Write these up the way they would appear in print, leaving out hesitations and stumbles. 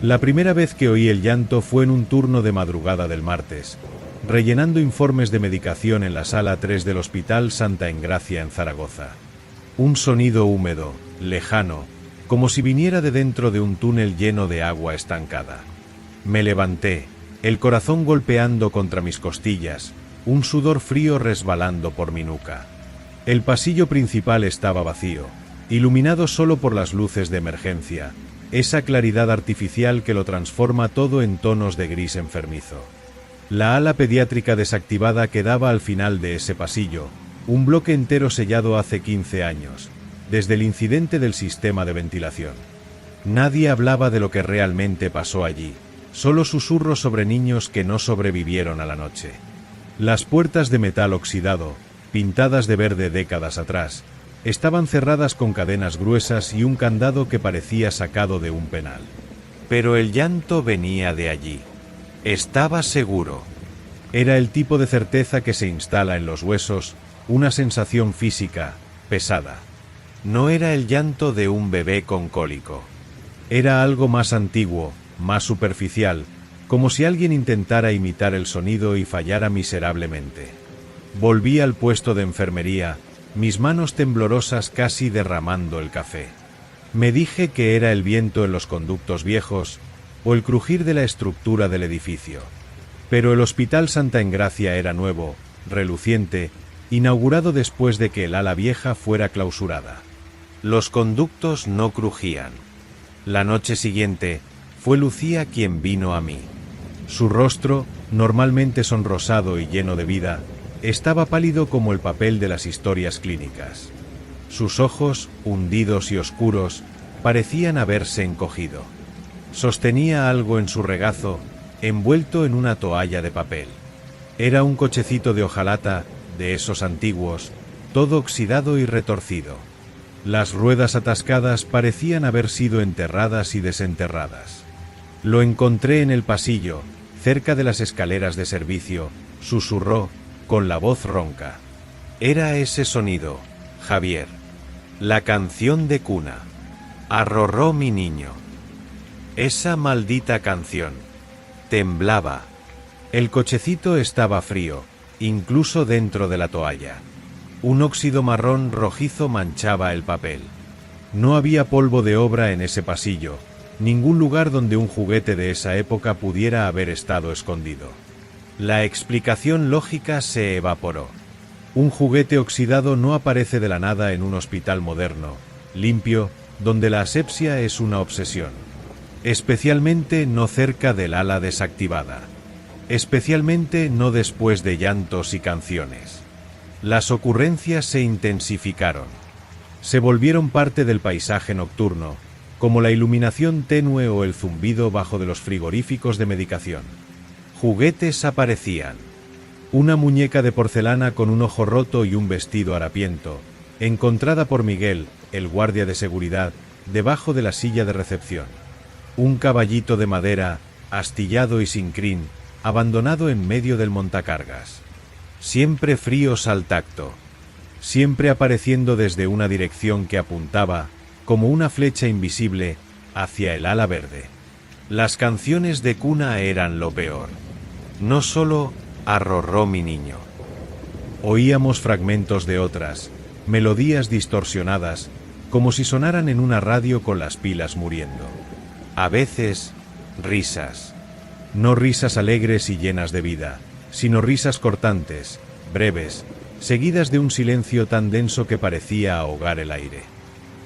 La primera vez que oí el llanto fue en un turno de madrugada del martes, rellenando informes de medicación en la sala 3 del Hospital Santa Engracia en Zaragoza. Un sonido húmedo, lejano, como si viniera de dentro de un túnel lleno de agua estancada. Me levanté, el corazón golpeando contra mis costillas, un sudor frío resbalando por mi nuca. El pasillo principal estaba vacío, iluminado solo por las luces de emergencia, esa claridad artificial que lo transforma todo en tonos de gris enfermizo. La ala pediátrica desactivada quedaba al final de ese pasillo, un bloque entero sellado hace 15 años, desde el incidente del sistema de ventilación. Nadie hablaba de lo que realmente pasó allí, solo susurros sobre niños que no sobrevivieron a la noche. Las puertas de metal oxidado, pintadas de verde décadas atrás, estaban cerradas con cadenas gruesas y un candado que parecía sacado de un penal. Pero el llanto venía de allí. Estaba seguro. Era el tipo de certeza que se instala en los huesos, una sensación física, pesada. No era el llanto de un bebé con cólico. Era algo más antiguo, más superficial, como si alguien intentara imitar el sonido y fallara miserablemente. Volví al puesto de enfermería, mis manos temblorosas casi derramando el café. Me dije que era el viento en los conductos viejos o el crujir de la estructura del edificio. Pero el Hospital Santa Engracia era nuevo, reluciente, inaugurado después de que el ala vieja fuera clausurada. Los conductos no crujían. La noche siguiente, fue Lucía quien vino a mí. Su rostro, normalmente sonrosado y lleno de vida, estaba pálido como el papel de las historias clínicas. Sus ojos, hundidos y oscuros, parecían haberse encogido. Sostenía algo en su regazo, envuelto en una toalla de papel. Era un cochecito de hojalata, de esos antiguos, todo oxidado y retorcido. Las ruedas atascadas parecían haber sido enterradas y desenterradas. Lo encontré en el pasillo, cerca de las escaleras de servicio, susurró, con la voz ronca. Era ese sonido, Javier. La canción de cuna. Arrorró mi niño. Esa maldita canción. Temblaba. El cochecito estaba frío, incluso dentro de la toalla. Un óxido marrón rojizo manchaba el papel. No había polvo de obra en ese pasillo, ningún lugar donde un juguete de esa época pudiera haber estado escondido. La explicación lógica se evaporó. Un juguete oxidado no aparece de la nada en un hospital moderno, limpio, donde la asepsia es una obsesión. Especialmente no cerca del ala desactivada. Especialmente no después de llantos y canciones. Las ocurrencias se intensificaron. Se volvieron parte del paisaje nocturno, como la iluminación tenue o el zumbido bajo de los frigoríficos de medicación. Juguetes aparecían. Una muñeca de porcelana con un ojo roto y un vestido harapiento, encontrada por Miguel, el guardia de seguridad, debajo de la silla de recepción. Un caballito de madera, astillado y sin crin, abandonado en medio del montacargas. Siempre fríos al tacto. Siempre apareciendo desde una dirección que apuntaba, como una flecha invisible, hacia el ala verde. Las canciones de cuna eran lo peor. No solo arrorró mi niño. Oíamos fragmentos de otras, melodías distorsionadas, como si sonaran en una radio con las pilas muriendo. A veces, risas. No risas alegres y llenas de vida, sino risas cortantes, breves, seguidas de un silencio tan denso que parecía ahogar el aire.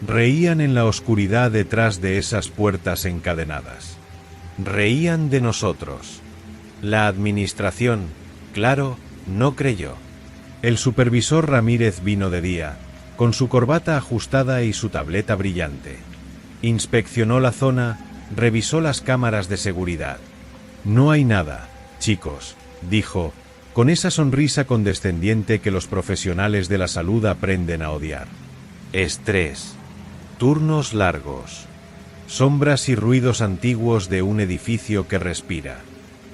Reían en la oscuridad detrás de esas puertas encadenadas. Reían de nosotros. La administración, claro, no creyó. El supervisor Ramírez vino de día, con su corbata ajustada y su tableta brillante. Inspeccionó la zona, revisó las cámaras de seguridad. No hay nada, chicos, dijo, con esa sonrisa condescendiente que los profesionales de la salud aprenden a odiar. Estrés. Turnos largos. Sombras y ruidos antiguos de un edificio que respira.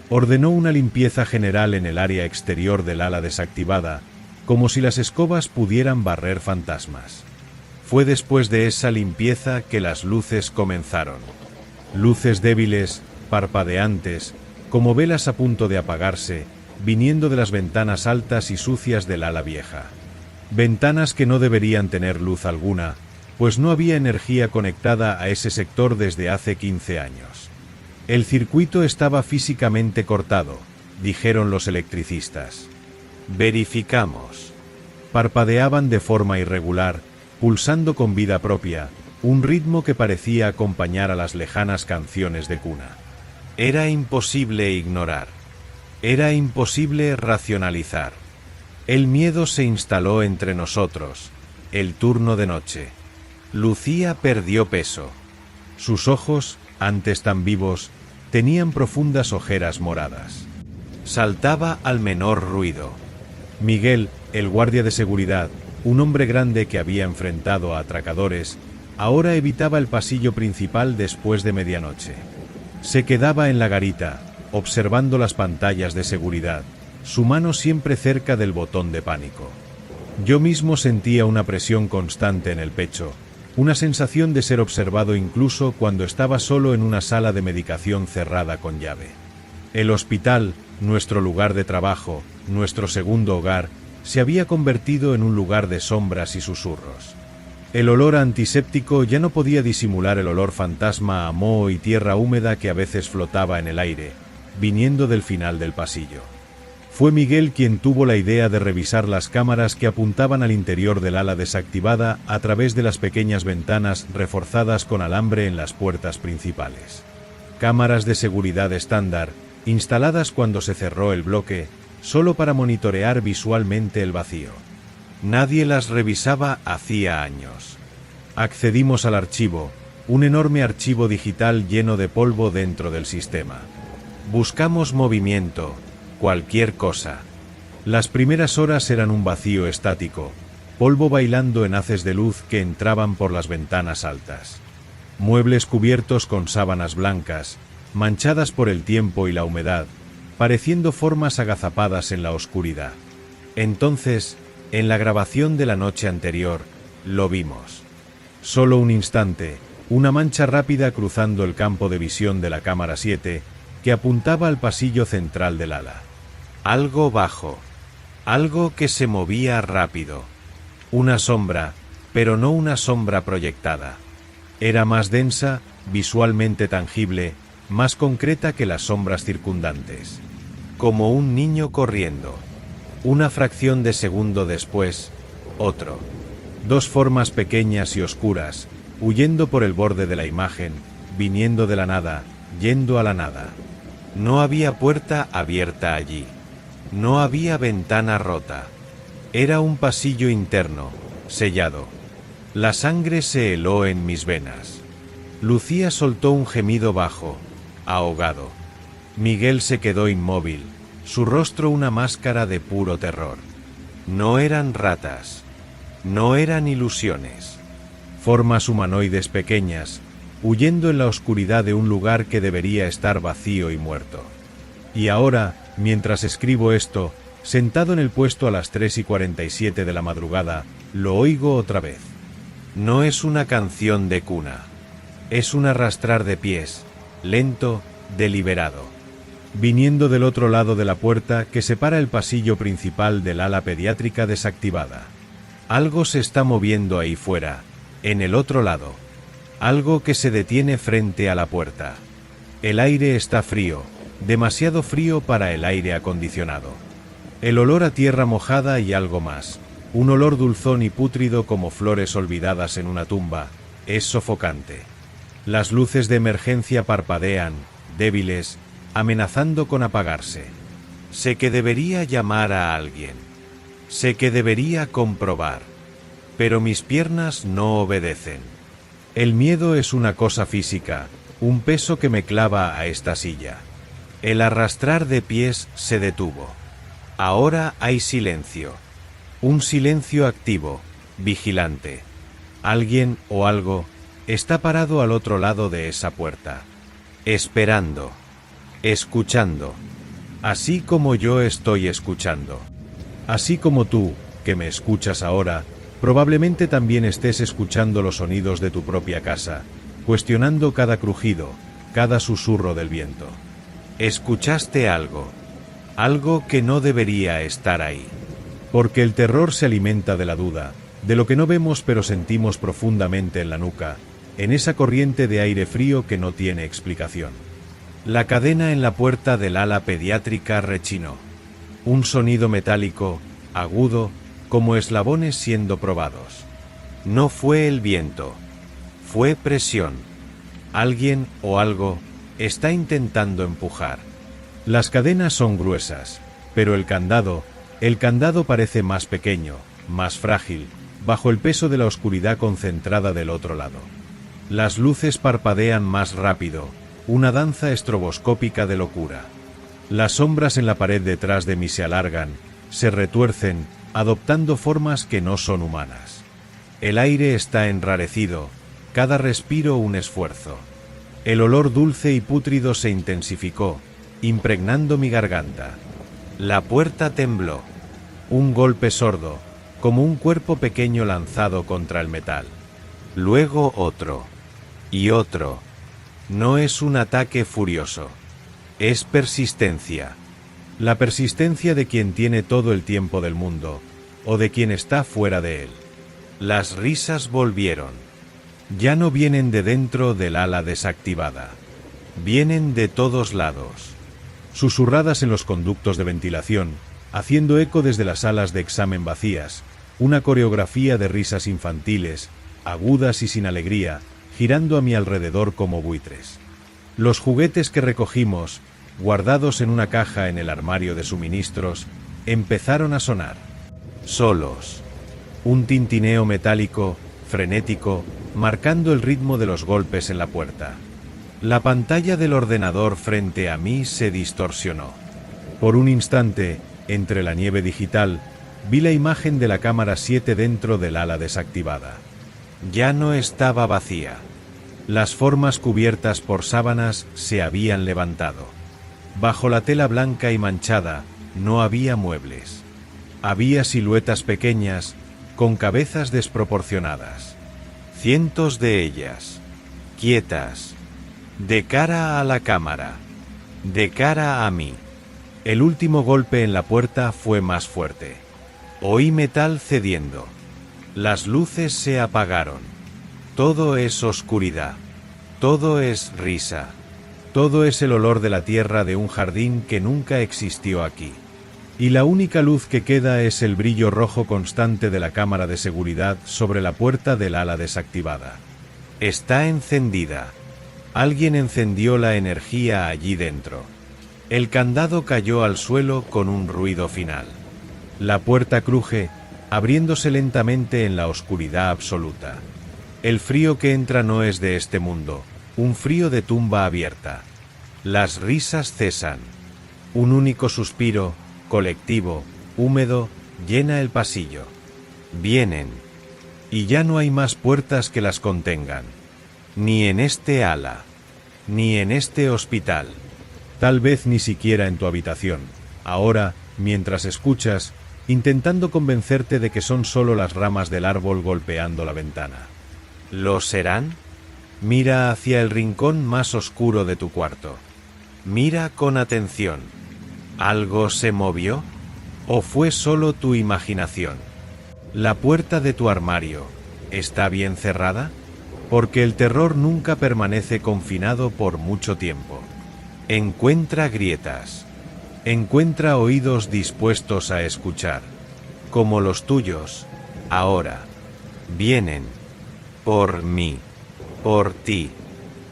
Ordenó una limpieza general en el área exterior del ala desactivada, como si las escobas pudieran barrer fantasmas. Fue después de esa limpieza que las luces comenzaron. Luces débiles, parpadeantes, como velas a punto de apagarse, viniendo de las ventanas altas y sucias del ala vieja. Ventanas que no deberían tener luz alguna, pues no había energía conectada a ese sector desde hace 15 años. El circuito estaba físicamente cortado, dijeron los electricistas. Verificamos. Parpadeaban de forma irregular, pulsando con vida propia, un ritmo que parecía acompañar a las lejanas canciones de cuna. Era imposible ignorar. Era imposible racionalizar. El miedo se instaló entre nosotros. El turno de noche. Lucía perdió peso. Sus ojos, antes tan vivos, tenían profundas ojeras moradas. Saltaba al menor ruido. Miguel, el guardia de seguridad, un hombre grande que había enfrentado a atracadores, ahora evitaba el pasillo principal después de medianoche. Se quedaba en la garita, observando las pantallas de seguridad, su mano siempre cerca del botón de pánico. Yo mismo sentía una presión constante en el pecho, una sensación de ser observado incluso cuando estaba solo en una sala de medicación cerrada con llave. El hospital, nuestro lugar de trabajo, nuestro segundo hogar, se había convertido en un lugar de sombras y susurros. El olor antiséptico ya no podía disimular el olor fantasma a moho y tierra húmeda que a veces flotaba en el aire, viniendo del final del pasillo. Fue Miguel quien tuvo la idea de revisar las cámaras que apuntaban al interior del ala desactivada a través de las pequeñas ventanas reforzadas con alambre en las puertas principales. Cámaras de seguridad estándar, instaladas cuando se cerró el bloque, solo para monitorear visualmente el vacío. Nadie las revisaba hacía años. Accedimos al archivo, un enorme archivo digital lleno de polvo dentro del sistema. Buscamos movimiento, cualquier cosa. Las primeras horas eran un vacío estático, polvo bailando en haces de luz que entraban por las ventanas altas. Muebles cubiertos con sábanas blancas, manchadas por el tiempo y la humedad, pareciendo formas agazapadas en la oscuridad. Entonces, en la grabación de la noche anterior, lo vimos. Solo un instante, una mancha rápida cruzando el campo de visión de la cámara 7, que apuntaba al pasillo central del ala. Algo bajo. Algo que se movía rápido. Una sombra, pero no una sombra proyectada. Era más densa, visualmente tangible, más concreta que las sombras circundantes. Como un niño corriendo. Una fracción de segundo después, otro. Dos formas pequeñas y oscuras, huyendo por el borde de la imagen, viniendo de la nada, yendo a la nada. No había puerta abierta allí. No había ventana rota. Era un pasillo interno, sellado. La sangre se heló en mis venas. Lucía soltó un gemido bajo, ahogado. Miguel se quedó inmóvil, su rostro una máscara de puro terror. No eran ratas. No eran ilusiones. Formas humanoides pequeñas, huyendo en la oscuridad de un lugar que debería estar vacío y muerto. Y ahora, mientras escribo esto, sentado en el puesto a las 3:47 de la madrugada, lo oigo otra vez. No es una canción de cuna. Es un arrastrar de pies, lento, deliberado. Viniendo del otro lado de la puerta que separa el pasillo principal del ala pediátrica desactivada. Algo se está moviendo ahí fuera, en el otro lado. Algo que se detiene frente a la puerta. El aire está frío, demasiado frío para el aire acondicionado. El olor a tierra mojada y algo más, un olor dulzón y pútrido como flores olvidadas en una tumba, es sofocante. Las luces de emergencia parpadean, débiles, amenazando con apagarse. Sé que debería llamar a alguien. Sé que debería comprobar. Pero mis piernas no obedecen. El miedo es una cosa física, un peso que me clava a esta silla. El arrastrar de pies se detuvo. Ahora hay silencio. Un silencio activo, vigilante. Alguien o algo está parado al otro lado de esa puerta. Esperando. Escuchando. Así como yo estoy escuchando. Así como tú, que me escuchas ahora, probablemente también estés escuchando los sonidos de tu propia casa, cuestionando cada crujido, cada susurro del viento. Escuchaste algo. Algo que no debería estar ahí. Porque el terror se alimenta de la duda, de lo que no vemos pero sentimos profundamente en la nuca, en esa corriente de aire frío que no tiene explicación. La cadena en la puerta del ala pediátrica rechinó. Un sonido metálico, agudo, como eslabones siendo probados. No fue el viento. Fue presión. Alguien o algo está intentando empujar. Las cadenas son gruesas, pero el candado parece más pequeño, más frágil, bajo el peso de la oscuridad concentrada del otro lado. Las luces parpadean más rápido, una danza estroboscópica de locura. Las sombras en la pared detrás de mí se alargan, se retuercen, adoptando formas que no son humanas. El aire está enrarecido, cada respiro un esfuerzo. El olor dulce y pútrido se intensificó, impregnando mi garganta. La puerta tembló. Un golpe sordo, como un cuerpo pequeño lanzado contra el metal. Luego otro. Y otro. No es un ataque furioso. Es persistencia. La persistencia de quien tiene todo el tiempo del mundo, o de quien está fuera de él. Las risas volvieron. Ya no vienen de dentro del ala desactivada. Vienen de todos lados. Susurradas en los conductos de ventilación, haciendo eco desde las salas de examen vacías, una coreografía de risas infantiles, agudas y sin alegría, girando a mi alrededor como buitres. Los juguetes que recogimos, guardados en una caja en el armario de suministros, empezaron a sonar. Solos. Un tintineo metálico, frenético, marcando el ritmo de los golpes en la puerta. La pantalla del ordenador frente a mí se distorsionó. Por un instante, entre la nieve digital, vi la imagen de la cámara 7 dentro del ala desactivada. Ya no estaba vacía. Las formas cubiertas por sábanas se habían levantado. Bajo la tela blanca y manchada, no había muebles. Había siluetas pequeñas, con cabezas desproporcionadas. Cientos de ellas, quietas, de cara a la cámara, de cara a mí. El último golpe en la puerta fue más fuerte. Oí metal cediendo. Las luces se apagaron. Todo es oscuridad. Todo es risa. Todo es el olor de la tierra de un jardín que nunca existió aquí. Y la única luz que queda es el brillo rojo constante de la cámara de seguridad sobre la puerta del ala desactivada. Está encendida. Alguien encendió la energía allí dentro. El candado cayó al suelo con un ruido final. La puerta cruje, abriéndose lentamente en la oscuridad absoluta. El frío que entra no es de este mundo, un frío de tumba abierta. Las risas cesan. Un único suspiro, colectivo, húmedo, llena el pasillo. Vienen. Y ya no hay más puertas que las contengan. Ni en este ala. Ni en este hospital. Tal vez ni siquiera en tu habitación. Ahora, mientras escuchas, intentando convencerte de que son solo las ramas del árbol golpeando la ventana. ¿Lo serán? Mira hacia el rincón más oscuro de tu cuarto. Mira con atención. ¿Algo se movió? ¿O fue solo tu imaginación? ¿La puerta de tu armario está bien cerrada? Porque el terror nunca permanece confinado por mucho tiempo. Encuentra grietas. Encuentra oídos dispuestos a escuchar. Como los tuyos, ahora. Vienen. Por mí. Por ti.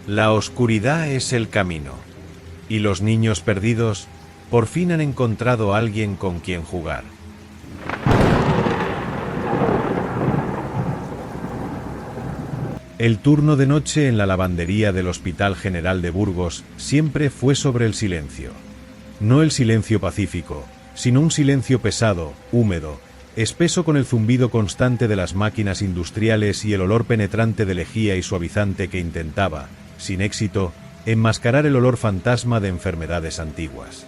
La oscuridad es el camino. Y los niños perdidos por fin han encontrado a alguien con quien jugar. El turno de noche en la lavandería del Hospital General de Burgos siempre fue sobre el silencio. No el silencio pacífico, sino un silencio pesado, húmedo, espeso con el zumbido constante de las máquinas industriales y el olor penetrante de lejía y suavizante que intentaba, sin éxito, enmascarar el olor fantasma de enfermedades antiguas.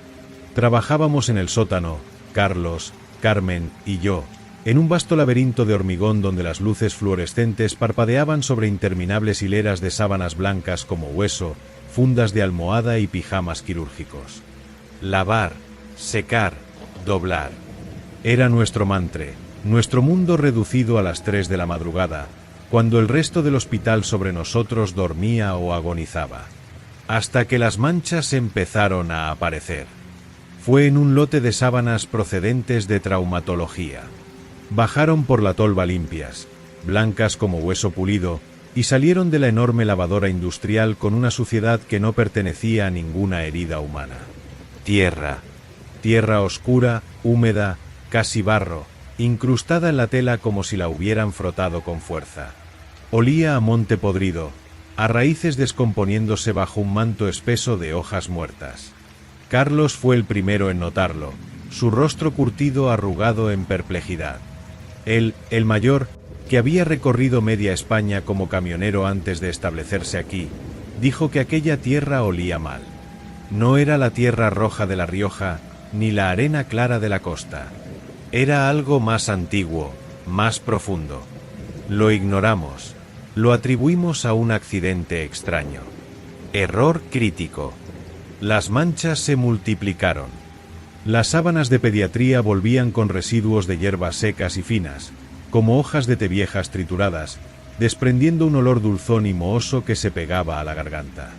Trabajábamos en el sótano, Carlos, Carmen y yo, en un vasto laberinto de hormigón donde las luces fluorescentes parpadeaban sobre interminables hileras de sábanas blancas como hueso, fundas de almohada y pijamas quirúrgicos. Lavar, secar, doblar. Era nuestro mantre, nuestro mundo reducido a las 3 de la madrugada, cuando el resto del hospital sobre nosotros dormía o agonizaba. Hasta que las manchas empezaron a aparecer. Fue en un lote de sábanas procedentes de traumatología. Bajaron por la tolva limpias, blancas como hueso pulido, y salieron de la enorme lavadora industrial con una suciedad que no pertenecía a ninguna herida humana. Tierra. Tierra oscura, húmeda, casi barro, incrustada en la tela como si la hubieran frotado con fuerza. Olía a monte podrido, a raíces descomponiéndose bajo un manto espeso de hojas muertas. Carlos fue el primero en notarlo, su rostro curtido arrugado en perplejidad. Él, el mayor, que había recorrido media España como camionero antes de establecerse aquí, dijo que aquella tierra olía mal. No era la tierra roja de La Rioja, ni la arena clara de la costa. Era algo más antiguo, más profundo. Lo ignoramos, lo atribuimos a un accidente extraño. Error crítico. Las manchas se multiplicaron. Las sábanas de pediatría volvían con residuos de hierbas secas y finas, como hojas de té viejas trituradas, desprendiendo un olor dulzón y mohoso que se pegaba a la garganta.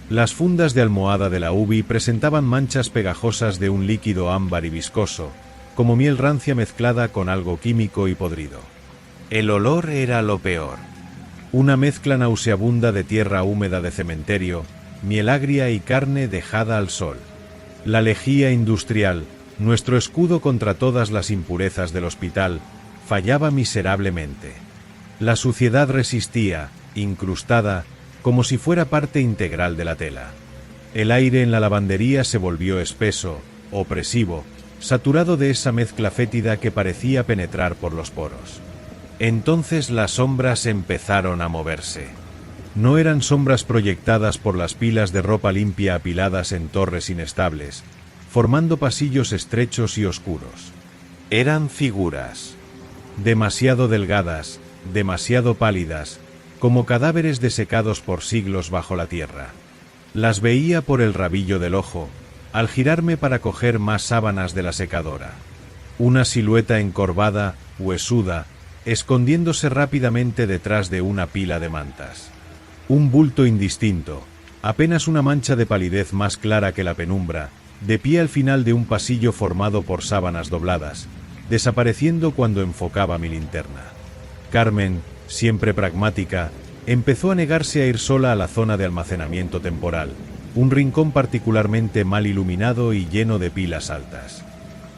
Las fundas de almohada de la UBI presentaban manchas pegajosas de un líquido ámbar y viscoso, como miel rancia mezclada con algo químico y podrido. El olor era lo peor. Una mezcla nauseabunda de tierra húmeda de cementerio, miel agria y carne dejada al sol. La lejía industrial, nuestro escudo contra todas las impurezas del hospital, fallaba miserablemente. La suciedad resistía, incrustada, como si fuera parte integral de la tela. El aire en la lavandería se volvió espeso, opresivo, saturado de esa mezcla fétida que parecía penetrar por los poros. Entonces las sombras empezaron a moverse. No eran sombras proyectadas por las pilas de ropa limpia apiladas en torres inestables, formando pasillos estrechos y oscuros. Eran figuras. Demasiado delgadas, demasiado pálidas, como cadáveres desecados por siglos bajo la tierra. Las veía por el rabillo del ojo, al girarme para coger más sábanas de la secadora. Una silueta encorvada, huesuda, escondiéndose rápidamente detrás de una pila de mantas. Un bulto indistinto, apenas una mancha de palidez más clara que la penumbra, de pie al final de un pasillo formado por sábanas dobladas, desapareciendo cuando enfocaba mi linterna. Carmen, siempre pragmática, empezó a negarse a ir sola a la zona de almacenamiento temporal, un rincón particularmente mal iluminado y lleno de pilas altas.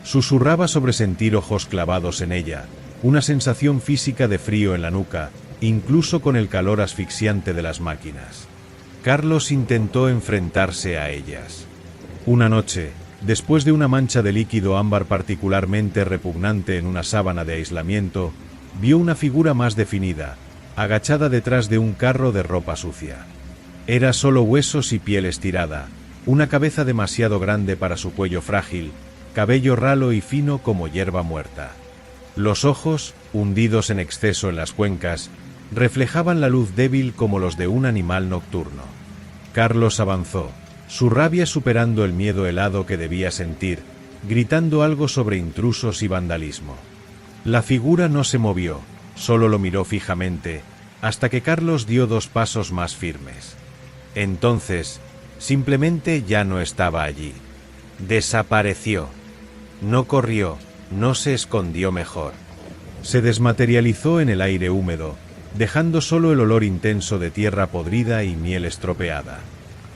Susurraba sobre sentir ojos clavados en ella, una sensación física de frío en la nuca, incluso con el calor asfixiante de las máquinas. Carlos intentó enfrentarse a ellas. Una noche, después de una mancha de líquido ámbar particularmente repugnante en una sábana de aislamiento, vio una figura más definida, agachada detrás de un carro de ropa sucia. Era solo huesos y piel estirada, una cabeza demasiado grande para su cuello frágil, cabello ralo y fino como hierba muerta. Los ojos, hundidos en exceso en las cuencas, reflejaban la luz débil como los de un animal nocturno. Carlos avanzó, su rabia superando el miedo helado que debía sentir, gritando algo sobre intrusos y vandalismo. La figura no se movió, solo lo miró fijamente, hasta que Carlos dio 2 pasos más firmes. Entonces, simplemente ya no estaba allí. Desapareció. No corrió, no se escondió mejor. Se desmaterializó en el aire húmedo, dejando solo el olor intenso de tierra podrida y miel estropeada.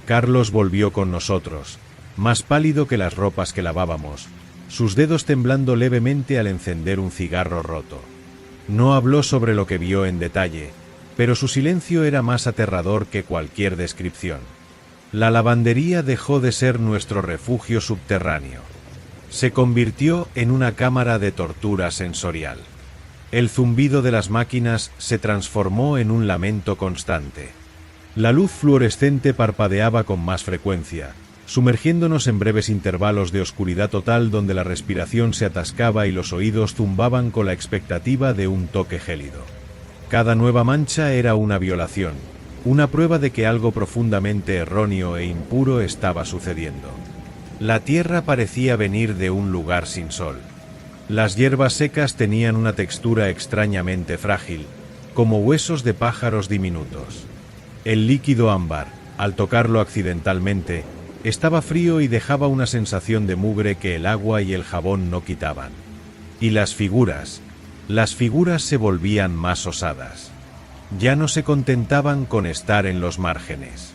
Carlos volvió con nosotros, más pálido que las ropas que lavábamos, sus dedos temblando levemente al encender un cigarro roto. No habló sobre lo que vio en detalle, pero su silencio era más aterrador que cualquier descripción. La lavandería dejó de ser nuestro refugio subterráneo. Se convirtió en una cámara de tortura sensorial. El zumbido de las máquinas se transformó en un lamento constante. La luz fluorescente parpadeaba con más frecuencia, sumergiéndonos en breves intervalos de oscuridad total donde la respiración se atascaba y los oídos zumbaban con la expectativa de un toque gélido. Cada nueva mancha era una violación, una prueba de que algo profundamente erróneo e impuro estaba sucediendo. La tierra parecía venir de un lugar sin sol. Las hierbas secas tenían una textura extrañamente frágil, como huesos de pájaros diminutos. El líquido ámbar, al tocarlo accidentalmente, estaba frío y dejaba una sensación de mugre que el agua y el jabón no quitaban. Y las figuras se volvían más osadas. Ya no se contentaban con estar en los márgenes.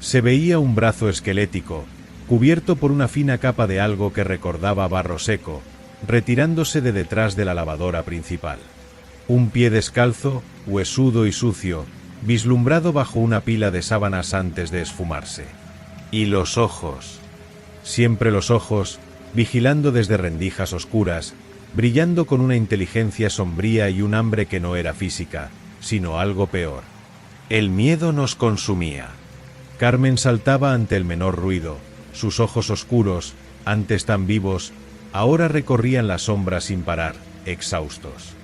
Se veía un brazo esquelético, cubierto por una fina capa de algo que recordaba barro seco, retirándose de detrás de la lavadora principal. Un pie descalzo, huesudo y sucio, vislumbrado bajo una pila de sábanas antes de esfumarse. Y los ojos. Siempre los ojos, vigilando desde rendijas oscuras, brillando con una inteligencia sombría y un hambre que no era física, sino algo peor. El miedo nos consumía. Carmen saltaba ante el menor ruido, sus ojos oscuros, antes tan vivos, ahora recorrían la sombra sin parar, exhaustos.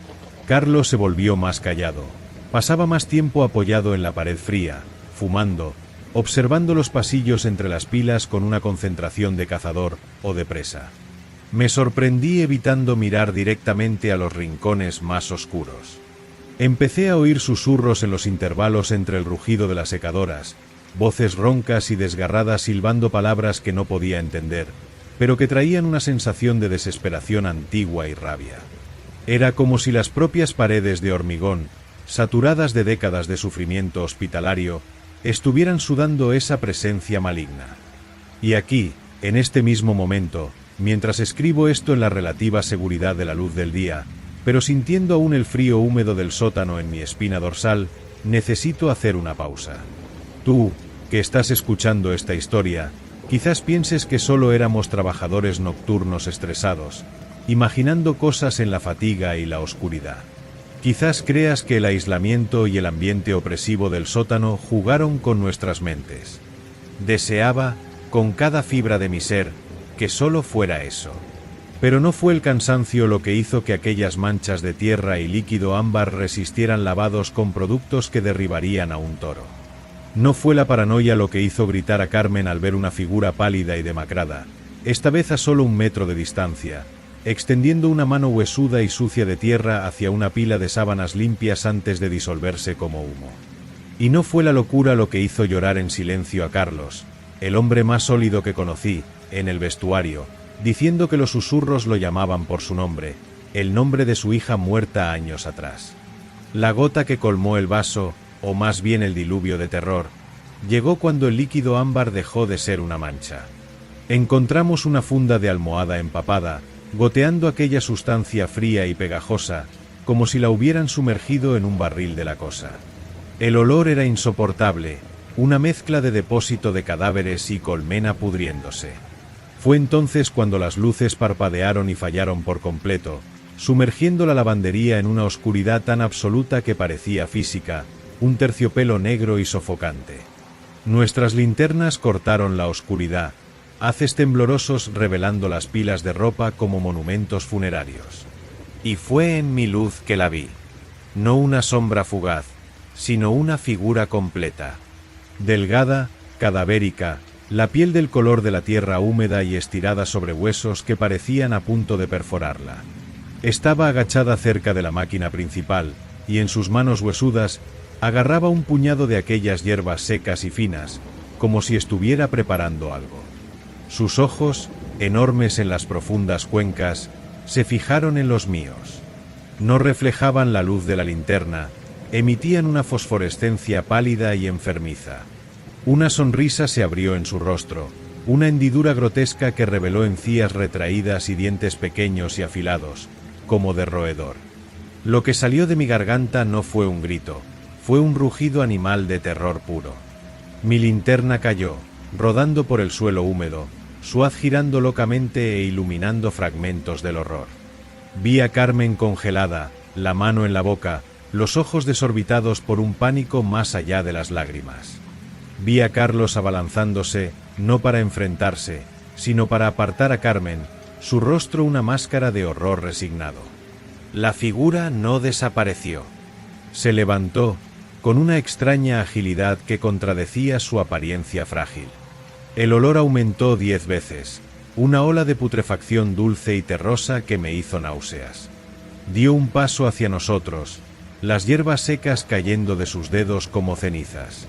Carlos se volvió más callado, pasaba más tiempo apoyado en la pared fría, fumando, observando los pasillos entre las pilas con una concentración de cazador o de presa. Me sorprendí evitando mirar directamente a los rincones más oscuros. Empecé a oír susurros en los intervalos entre el rugido de las secadoras, voces roncas y desgarradas silbando palabras que no podía entender, pero que traían una sensación de desesperación antigua y rabia. Era como si las propias paredes de hormigón, saturadas de décadas de sufrimiento hospitalario, estuvieran sudando esa presencia maligna. Y aquí, en este mismo momento, mientras escribo esto en la relativa seguridad de la luz del día, pero sintiendo aún el frío húmedo del sótano en mi espina dorsal, necesito hacer una pausa. Tú, que estás escuchando esta historia, quizás pienses que solo éramos trabajadores nocturnos estresados, imaginando cosas en la fatiga y la oscuridad. Quizás creas que el aislamiento y el ambiente opresivo del sótano jugaron con nuestras mentes. Deseaba, con cada fibra de mi ser, que solo fuera eso. Pero no fue el cansancio lo que hizo que aquellas manchas de tierra y líquido ámbar resistieran lavados con productos que derribarían a un toro. No fue la paranoia lo que hizo gritar a Carmen al ver una figura pálida y demacrada, esta vez a solo 1 metro de distancia, extendiendo una mano huesuda y sucia de tierra hacia una pila de sábanas limpias antes de disolverse como humo. Y no fue la locura lo que hizo llorar en silencio a Carlos, el hombre más sólido que conocí, en el vestuario, diciendo que los susurros lo llamaban por su nombre, el nombre de su hija muerta años atrás. La gota que colmó el vaso, o más bien el diluvio de terror, llegó cuando el líquido ámbar dejó de ser una mancha. Encontramos una funda de almohada empapada, goteando aquella sustancia fría y pegajosa, como si la hubieran sumergido en un barril de la cosa. El olor era insoportable, una mezcla de depósito de cadáveres y colmena pudriéndose. Fue entonces cuando las luces parpadearon y fallaron por completo, sumergiendo la lavandería en una oscuridad tan absoluta que parecía física, un terciopelo negro y sofocante. Nuestras linternas cortaron la oscuridad, haces temblorosos revelando las pilas de ropa como monumentos funerarios. Y fue en mi luz que la vi. No una sombra fugaz, sino una figura completa. Delgada, cadavérica, la piel del color de la tierra húmeda y estirada sobre huesos que parecían a punto de perforarla. Estaba agachada cerca de la máquina principal, y en sus manos huesudas agarraba un puñado de aquellas hierbas secas y finas, como si estuviera preparando algo. Sus ojos, enormes en las profundas cuencas, se fijaron en los míos. No reflejaban la luz de la linterna, emitían una fosforescencia pálida y enfermiza. Una sonrisa se abrió en su rostro, una hendidura grotesca que reveló encías retraídas y dientes pequeños y afilados, como de roedor. Lo que salió de mi garganta no fue un grito, fue un rugido animal de terror puro. Mi linterna cayó, rodando por el suelo húmedo, su haz girando locamente e iluminando fragmentos del horror. Vi a Carmen congelada, la mano en la boca, los ojos desorbitados por un pánico más allá de las lágrimas. Vi a Carlos abalanzándose, no para enfrentarse, sino para apartar a Carmen, su rostro una máscara de horror resignado. La figura no desapareció. Se levantó, con una extraña agilidad que contradecía su apariencia frágil. El olor aumentó 10 veces, una ola de putrefacción dulce y terrosa que me hizo náuseas. Dio un paso hacia nosotros, las hierbas secas cayendo de sus dedos como cenizas.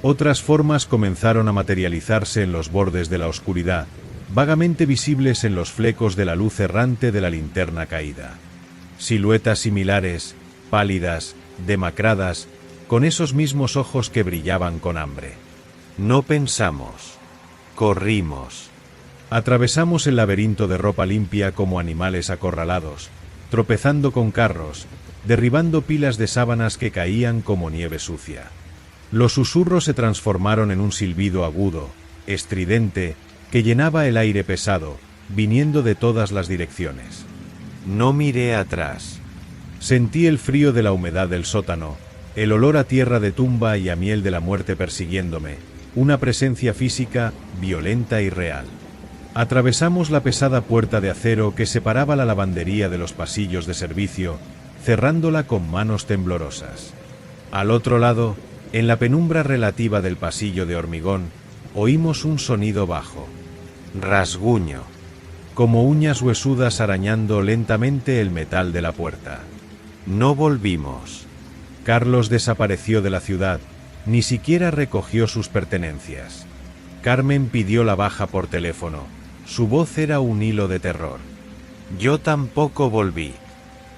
Otras formas comenzaron a materializarse en los bordes de la oscuridad, vagamente visibles en los flecos de la luz errante de la linterna caída. Siluetas similares, pálidas, demacradas, con esos mismos ojos que brillaban con hambre. No pensamos. Corrimos. Atravesamos el laberinto de ropa limpia como animales acorralados, tropezando con carros, derribando pilas de sábanas que caían como nieve sucia. Los susurros se transformaron en un silbido agudo, estridente, que llenaba el aire pesado, viniendo de todas las direcciones. No miré atrás. Sentí el frío de la humedad del sótano, el olor a tierra de tumba y a miel de la muerte persiguiéndome, una presencia física, violenta y real. Atravesamos la pesada puerta de acero que separaba la lavandería de los pasillos de servicio, cerrándola con manos temblorosas. Al otro lado, en la penumbra relativa del pasillo de hormigón, oímos un sonido bajo. Rasguño. Como uñas huesudas arañando lentamente el metal de la puerta. No volvimos. Carlos desapareció de la ciudad, ni siquiera recogió sus pertenencias. Carmen pidió la baja por teléfono. Su voz era un hilo de terror. Yo tampoco volví.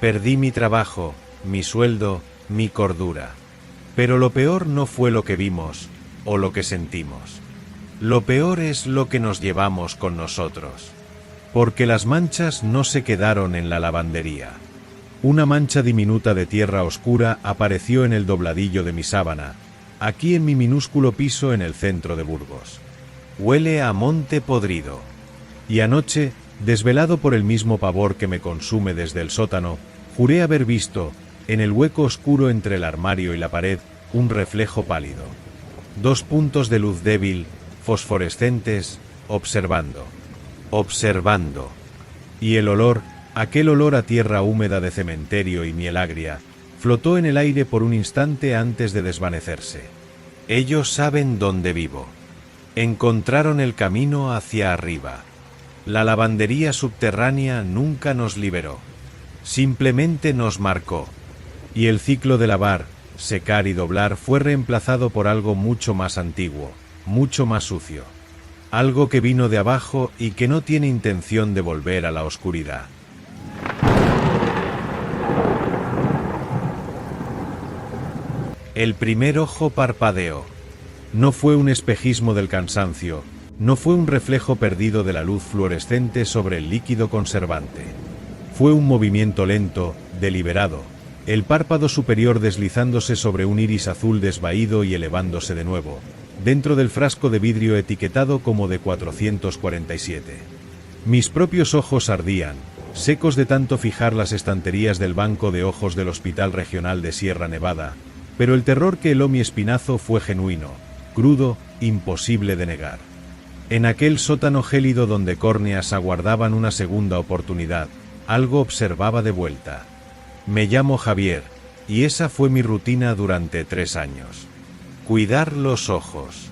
Perdí mi trabajo, mi sueldo, mi cordura. Pero lo peor no fue lo que vimos, o lo que sentimos. Lo peor es lo que nos llevamos con nosotros. Porque las manchas no se quedaron en la lavandería. Una mancha diminuta de tierra oscura apareció en el dobladillo de mi sábana, aquí en mi minúsculo piso en el centro de Burgos. Huele a monte podrido. Y anoche, desvelado por el mismo pavor que me consume desde el sótano, juré haber visto, en el hueco oscuro entre el armario y la pared, un reflejo pálido. 2 puntos de luz débil, fosforescentes, observando. Y el olor, aquel olor a tierra húmeda de cementerio y miel agria, flotó en el aire por un instante antes de desvanecerse. Ellos saben dónde vivo. Encontraron el camino hacia arriba. La lavandería subterránea nunca nos liberó. Simplemente nos marcó. Y el ciclo de lavar, secar y doblar fue reemplazado por algo mucho más antiguo, mucho más sucio. Algo que vino de abajo y que no tiene intención de volver a la oscuridad. El primer ojo parpadeó. No fue un espejismo del cansancio, no fue un reflejo perdido de la luz fluorescente sobre el líquido conservante. Fue un movimiento lento, deliberado, el párpado superior deslizándose sobre un iris azul desvaído y elevándose de nuevo, dentro del frasco de vidrio etiquetado como de 447. Mis propios ojos ardían, secos de tanto fijar las estanterías del banco de ojos del Hospital Regional de Sierra Nevada, pero el terror que heló mi espinazo fue genuino, crudo, imposible de negar. En aquel sótano gélido donde córneas aguardaban una segunda oportunidad, algo observaba de vuelta. Me llamo Javier, y esa fue mi rutina durante 3 años. Cuidar los ojos.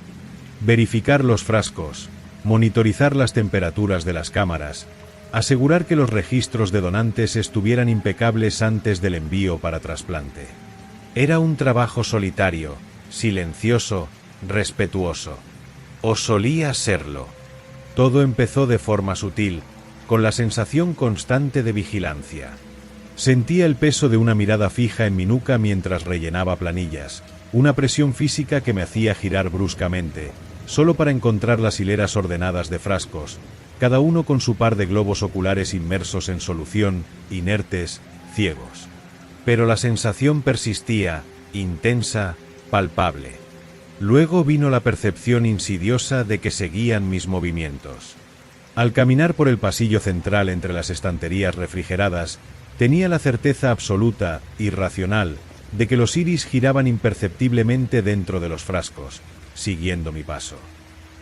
Verificar los frascos, monitorizar las temperaturas de las cámaras, asegurar que los registros de donantes estuvieran impecables antes del envío para trasplante. Era un trabajo solitario, silencioso, respetuoso. O solía serlo. Todo empezó de forma sutil, con la sensación constante de vigilancia. Sentía el peso de una mirada fija en mi nuca mientras rellenaba planillas, una presión física que me hacía girar bruscamente, solo para encontrar las hileras ordenadas de frascos, cada uno con su par de globos oculares inmersos en solución, inertes, ciegos. Pero la sensación persistía, intensa, palpable. Luego vino la percepción insidiosa de que seguían mis movimientos. Al caminar por el pasillo central entre las estanterías refrigeradas, tenía la certeza absoluta, irracional, de que los iris giraban imperceptiblemente dentro de los frascos, siguiendo mi paso.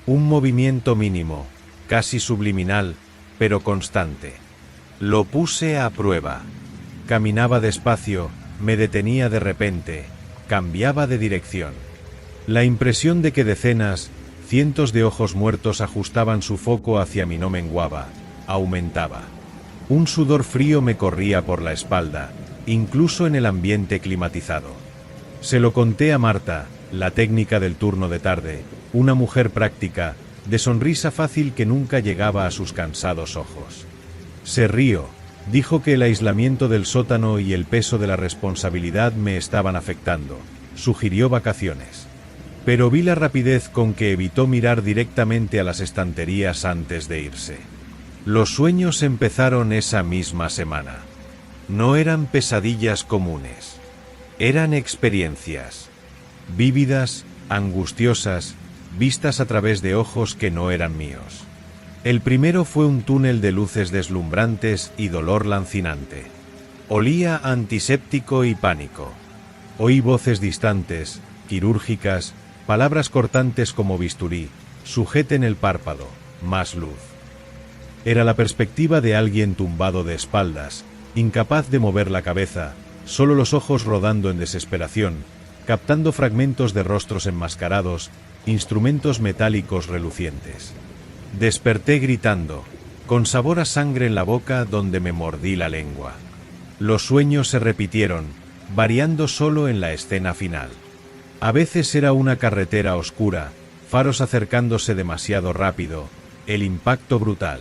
Un movimiento mínimo, casi subliminal, pero constante. Lo puse a prueba. Caminaba despacio, me detenía de repente, cambiaba de dirección. La impresión de que decenas, cientos de ojos muertos ajustaban su foco hacia mí no menguaba, aumentaba. Un sudor frío me corría por la espalda, incluso en el ambiente climatizado. Se lo conté a Marta, la técnica del turno de tarde, una mujer práctica, de sonrisa fácil que nunca llegaba a sus cansados ojos. Se rió, dijo que el aislamiento del sótano y el peso de la responsabilidad me estaban afectando, sugirió vacaciones. Pero vi la rapidez con que evitó mirar directamente a las estanterías antes de irse. Los sueños empezaron esa misma semana. No eran pesadillas comunes. Eran experiencias. Vívidas, angustiosas, vistas a través de ojos que no eran míos. El primero fue un túnel de luces deslumbrantes y dolor lancinante. Olía a antiséptico y pánico. Oí voces distantes, quirúrgicas, palabras cortantes como bisturí, sujeten el párpado, más luz. Era la perspectiva de alguien tumbado de espaldas, incapaz de mover la cabeza, solo los ojos rodando en desesperación, captando fragmentos de rostros enmascarados, instrumentos metálicos relucientes. Desperté gritando, con sabor a sangre en la boca donde me mordí la lengua. Los sueños se repitieron, variando solo en la escena final. A veces era una carretera oscura, faros acercándose demasiado rápido, el impacto brutal.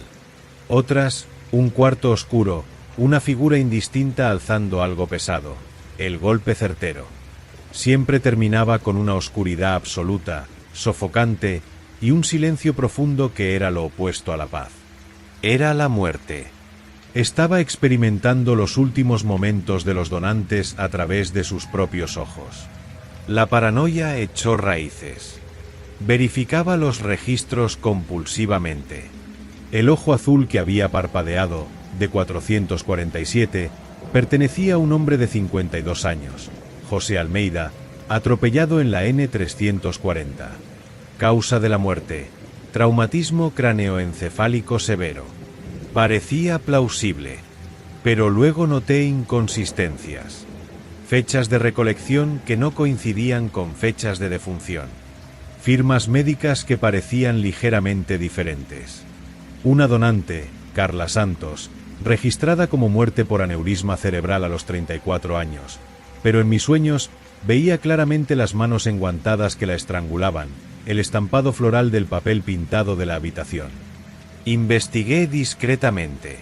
Otras, un cuarto oscuro, una figura indistinta alzando algo pesado, el golpe certero. Siempre terminaba con una oscuridad absoluta, sofocante, y un silencio profundo que era lo opuesto a la paz. Era la muerte. Estaba experimentando los últimos momentos de los donantes a través de sus propios ojos. La paranoia echó raíces. Verificaba los registros compulsivamente. El ojo azul que había parpadeado, de 447, pertenecía a un hombre de 52 años, José Almeida, atropellado en la N340. Causa de la muerte: traumatismo cráneoencefálico severo. Parecía plausible, pero luego noté inconsistencias. Fechas de recolección que no coincidían con fechas de defunción. Firmas médicas que parecían ligeramente diferentes. Una donante, Carla Santos, registrada como muerte por aneurisma cerebral a los 34 años, pero en mis sueños veía claramente las manos enguantadas que la estrangulaban, el estampado floral del papel pintado de la habitación. Investigué discretamente.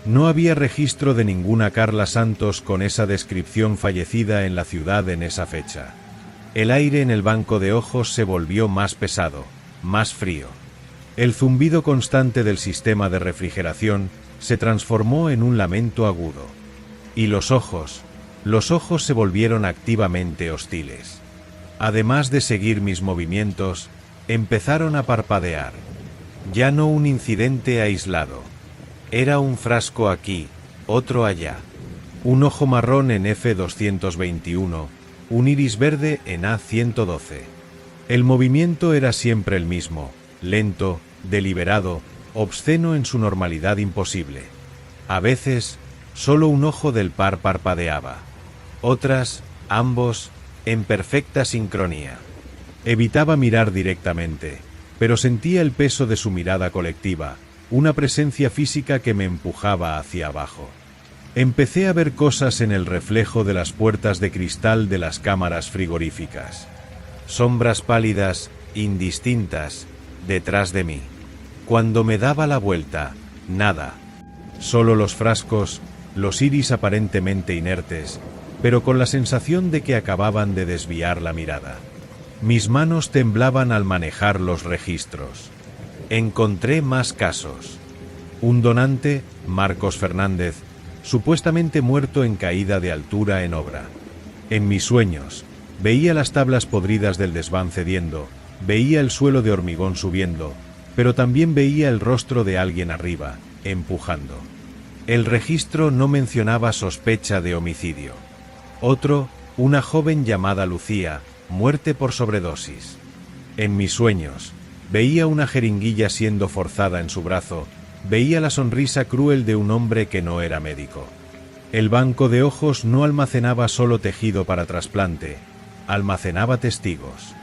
No había registro de ninguna Carla Santos con esa descripción fallecida en la ciudad en esa fecha. El aire en el banco de ojos se volvió más pesado, más frío. El zumbido constante del sistema de refrigeración se transformó en un lamento agudo. Y los ojos se volvieron activamente hostiles. Además de seguir mis movimientos, empezaron a parpadear. Ya no un incidente aislado. Era un frasco aquí, otro allá. Un ojo marrón en F221, un iris verde en A112. El movimiento era siempre el mismo, lento, deliberado, obsceno en su normalidad imposible. A veces, solo un ojo del par parpadeaba. Otras, ambos, en perfecta sincronía. Evitaba mirar directamente, pero sentía el peso de su mirada colectiva, una presencia física que me empujaba hacia abajo. Empecé a ver cosas en el reflejo de las puertas de cristal de las cámaras frigoríficas. Sombras pálidas, indistintas, detrás de mí. Cuando me daba la vuelta, nada. Solo los frascos, los iris aparentemente inertes, pero con la sensación de que acababan de desviar la mirada. Mis manos temblaban al manejar los registros. Encontré más casos. Un donante, Marcos Fernández, supuestamente muerto en caída de altura en obra. En mis sueños, veía las tablas podridas del desván cediendo, veía el suelo de hormigón subiendo, pero también veía el rostro de alguien arriba, empujando. El registro no mencionaba sospecha de homicidio. Otro, una joven llamada Lucía, muerte por sobredosis. En mis sueños, veía una jeringuilla siendo forzada en su brazo, veía la sonrisa cruel de un hombre que no era médico. El banco de ojos no almacenaba solo tejido para trasplante, almacenaba testigos.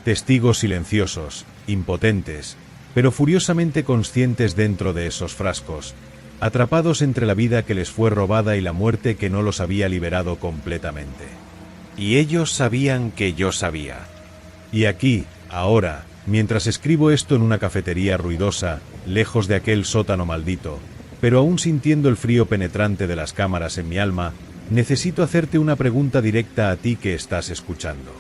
Testigos silenciosos, impotentes, pero furiosamente conscientes dentro de esos frascos, atrapados entre la vida que les fue robada y la muerte que no los había liberado completamente. Y ellos sabían que yo sabía. Y aquí, ahora, mientras escribo esto en una cafetería ruidosa, lejos de aquel sótano maldito, pero aún sintiendo el frío penetrante de las cámaras en mi alma, necesito hacerte una pregunta directa a ti que estás escuchando.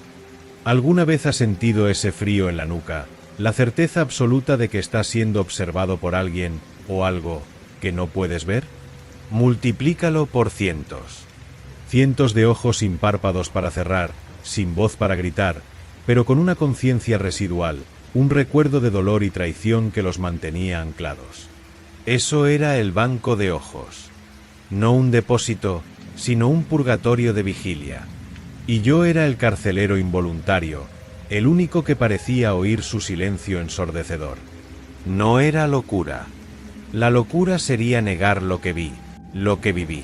¿Alguna vez has sentido ese frío en la nuca, la certeza absoluta de que estás siendo observado por alguien o algo que no puedes ver? Multiplícalo por cientos. Cientos de ojos sin párpados para cerrar, sin voz para gritar, pero con una conciencia residual, un recuerdo de dolor y traición que los mantenía anclados. Eso era el banco de ojos. No un depósito, sino un purgatorio de vigilia. Y yo era el carcelero involuntario, el único que parecía oír su silencio ensordecedor. No era locura. La locura sería negar lo que vi, lo que viví.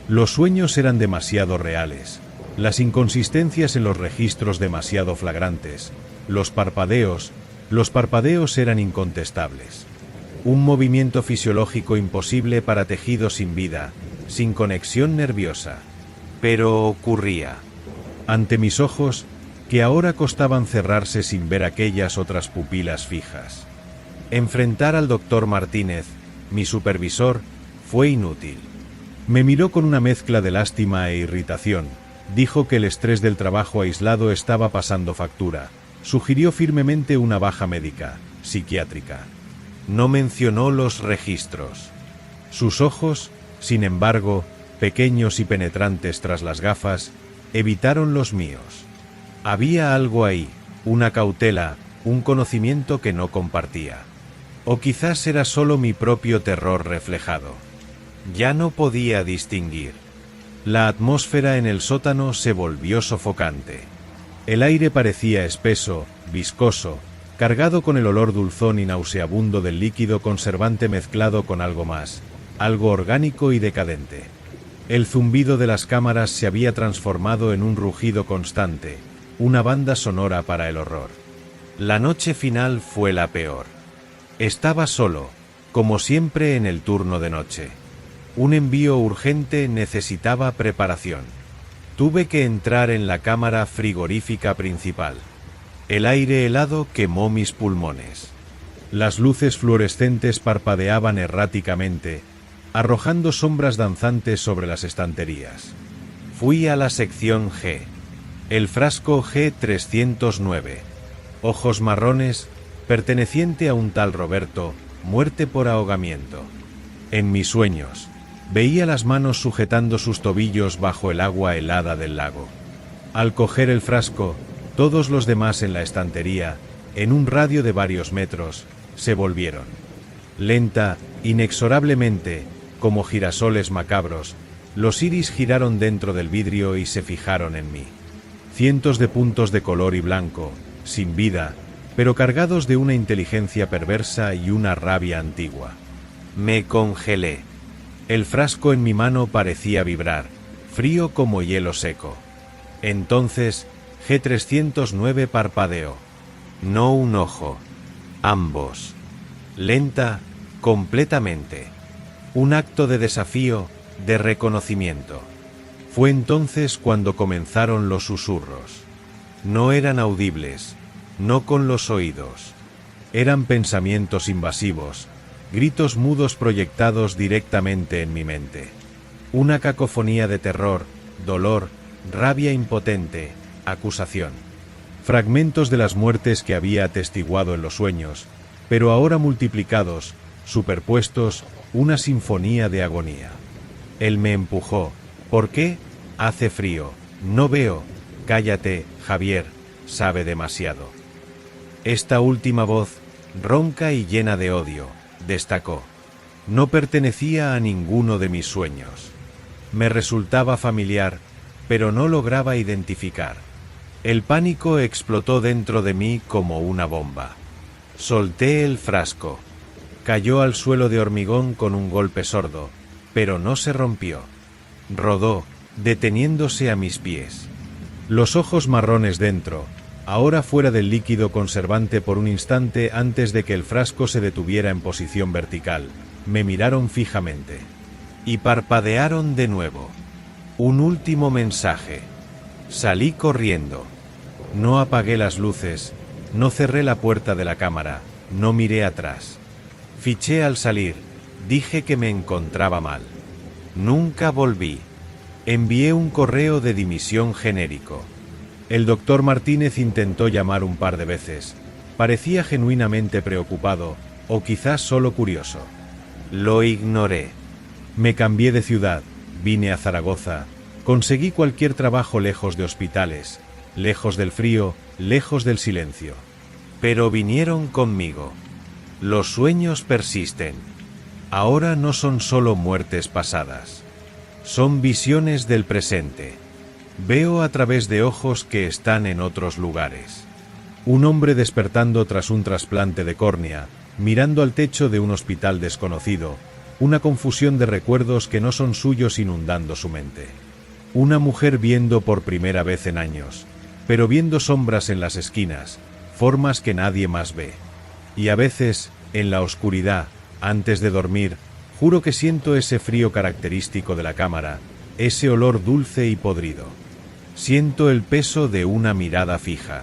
Los sueños eran demasiado reales, las inconsistencias en los registros demasiado flagrantes, los parpadeos eran incontestables. Un movimiento fisiológico imposible para tejidos sin vida, sin conexión nerviosa. Pero ocurría. Ante mis ojos, que ahora costaban cerrarse sin ver aquellas otras pupilas fijas. Enfrentar al doctor Martínez, mi supervisor, fue inútil. Me miró con una mezcla de lástima e irritación, dijo que el estrés del trabajo aislado estaba pasando factura, sugirió firmemente una baja médica, psiquiátrica. No mencionó los registros. Sus ojos, sin embargo, pequeños y penetrantes tras las gafas, evitaron los míos. Había algo ahí, una cautela, un conocimiento que no compartía. O quizás era solo mi propio terror reflejado. Ya no podía distinguir. La atmósfera en el sótano se volvió sofocante. El aire parecía espeso, viscoso, cargado con el olor dulzón y nauseabundo del líquido conservante mezclado con algo más, algo orgánico y decadente. El zumbido de las cámaras se había transformado en un rugido constante, una banda sonora para el horror. La noche final fue la peor. Estaba solo, como siempre en el turno de noche. Un envío urgente necesitaba preparación. Tuve que entrar en la cámara frigorífica principal. El aire helado quemó mis pulmones. Las luces fluorescentes parpadeaban erráticamente, arrojando sombras danzantes sobre las estanterías. Fui a la sección G. El frasco G309. Ojos marrones, perteneciente a un tal Roberto, muerte por ahogamiento. En mis sueños, veía las manos sujetando sus tobillos bajo el agua helada del lago. Al coger el frasco, todos los demás en la estantería, en un radio de varios metros, se volvieron. Lenta, inexorablemente, como girasoles macabros, los iris giraron dentro del vidrio y se fijaron en mí. Cientos de puntos de color y blanco, sin vida, pero cargados de una inteligencia perversa y una rabia antigua. Me congelé. El frasco en mi mano parecía vibrar, frío como hielo seco. Entonces, G309 parpadeó. No un ojo, ambos. Lenta, completamente. Un acto de desafío, de reconocimiento. Fue entonces cuando comenzaron los susurros. No eran audibles, no con los oídos. Eran pensamientos invasivos, gritos mudos proyectados directamente en mi mente. Una cacofonía de terror, dolor, rabia impotente, acusación. Fragmentos de las muertes que había atestiguado en los sueños, pero ahora multiplicados, superpuestos, una sinfonía de agonía. Él me empujó. ¿Por qué? Hace frío. No veo. Cállate, Javier, sabe demasiado. Esta última voz, ronca y llena de odio, destacó. No pertenecía a ninguno de mis sueños. Me resultaba familiar, pero no lograba identificar. El pánico explotó dentro de mí como una bomba. Solté el frasco. Cayó al suelo de hormigón con un golpe sordo, pero no se rompió. Rodó, deteniéndose a mis pies. Los ojos marrones dentro, ahora fuera del líquido conservante por un instante antes de que el frasco se detuviera en posición vertical, me miraron fijamente. Y parpadearon de nuevo. Un último mensaje. Salí corriendo. No apagué las luces, no cerré la puerta de la cámara, no miré atrás. Fiché al salir, dije que me encontraba mal. Nunca volví. Envié un correo de dimisión genérico. El doctor Martínez intentó llamar un par de veces. Parecía genuinamente preocupado, o quizás solo curioso. Lo ignoré. Me cambié de ciudad, vine a Zaragoza, conseguí cualquier trabajo lejos de hospitales, lejos del frío, lejos del silencio. Pero vinieron conmigo. Los sueños persisten. Ahora no son solo muertes pasadas. Son visiones del presente. Veo a través de ojos que están en otros lugares. Un hombre despertando tras un trasplante de córnea, mirando al techo de un hospital desconocido, una confusión de recuerdos que no son suyos inundando su mente. Una mujer viendo por primera vez en años, pero viendo sombras en las esquinas, formas que nadie más ve. Y a veces, en la oscuridad, antes de dormir, juro que siento ese frío característico de la cámara, ese olor dulce y podrido. Siento el peso de una mirada fija.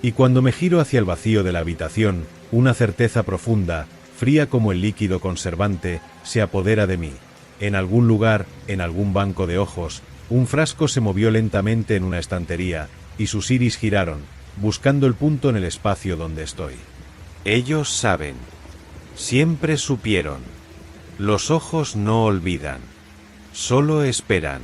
Y cuando me giro hacia el vacío de la habitación, una certeza profunda, fría como el líquido conservante, se apodera de mí. En algún lugar, en algún banco de ojos, un frasco se movió lentamente en una estantería, y sus iris giraron, buscando el punto en el espacio donde estoy. Ellos saben. Siempre supieron. Los ojos no olvidan. Solo esperan.